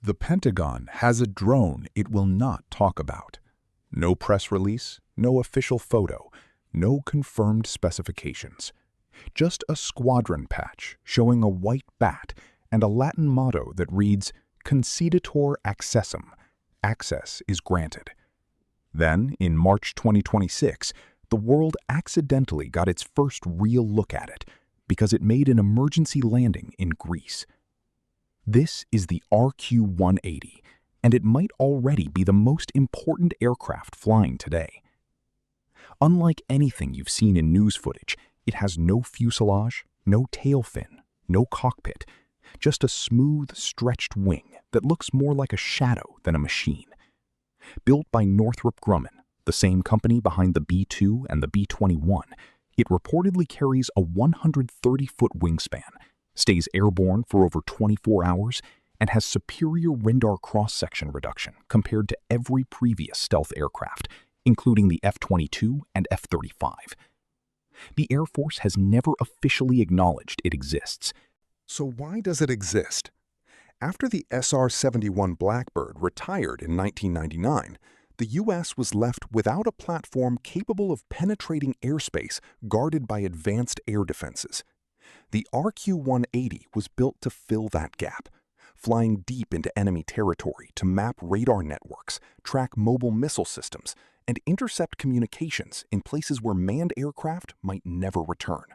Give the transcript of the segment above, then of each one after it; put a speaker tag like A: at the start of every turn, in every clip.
A: The Pentagon has a drone it will not talk about. No press release, no official photo, no confirmed specifications. Just a squadron patch showing a white bat and a Latin motto that reads, Conceditur accessum, access is granted. Then, in March 2026, the world accidentally got its first real look at it because it made an emergency landing in Greece. This is the RQ-180, and it might already be the most important aircraft flying today. Unlike anything you've seen in news footage, it has no fuselage, no tail fin, no cockpit, just a smooth, stretched wing that looks more like a shadow than a machine. Built by Northrop Grumman, the same company behind the B-2 and the B-21, it reportedly carries a 130-foot wingspan, stays airborne for over 24 hours, and has superior radar cross-section reduction compared to every previous stealth aircraft, including the F-22 and F-35. The Air Force has never officially acknowledged it exists.
B: So why does it exist? After the SR-71 Blackbird retired in 1999, the U.S. was left without a platform capable of penetrating airspace guarded by advanced air defenses. The RQ-180 was built to fill that gap, flying deep into enemy territory to map radar networks, track mobile missile systems, and intercept communications in places where manned aircraft might never return.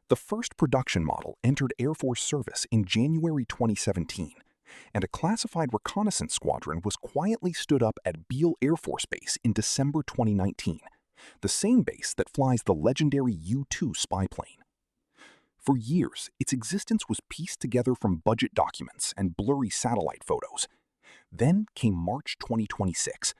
B: The first production model entered Air Force service in January 2017, and a classified reconnaissance squadron was quietly stood up at Beale Air Force Base in December 2019, the same base that flies the legendary U-2 spy plane. For years, its existence was pieced together from budget documents and blurry satellite photos. Then came March 2026.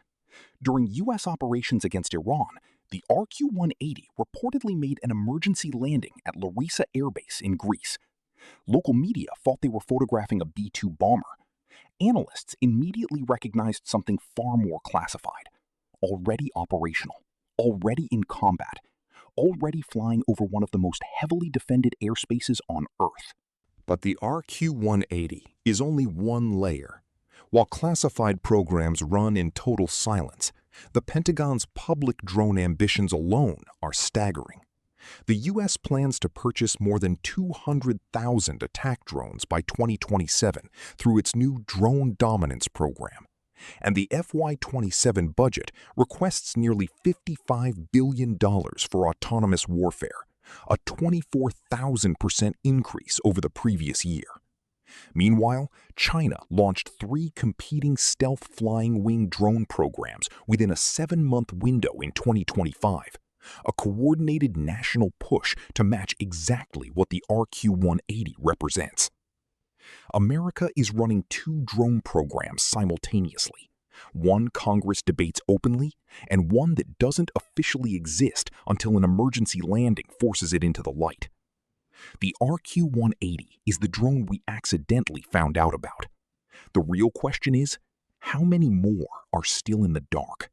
B: During U.S. operations against Iran, the RQ-180 reportedly made an emergency landing at Larissa Air Base in Greece. Local media thought they were photographing a B-2 bomber. Analysts immediately recognized something far more classified. Already operational, already in combat, already flying over one of the most heavily defended airspaces on Earth.
C: But the RQ-180 is only one layer. While classified programs run in total silence, the Pentagon's public drone ambitions alone are staggering. The U.S. plans to purchase more than 200,000 attack drones by 2027 through its new Drone Dominance program. And the FY27 budget requests nearly $55 billion for autonomous warfare, a 24,000% increase over the previous year. Meanwhile, China launched 3 competing stealth flying wing drone programs within a 7-month window in 2025, a coordinated national push to match exactly what the RQ-180 represents. America is running 2 drone programs simultaneously, one Congress debates openly, and one that doesn't officially exist until an emergency landing forces it into the light. The RQ-180 is the drone we accidentally found out about. The real question is, how many more are still in the dark?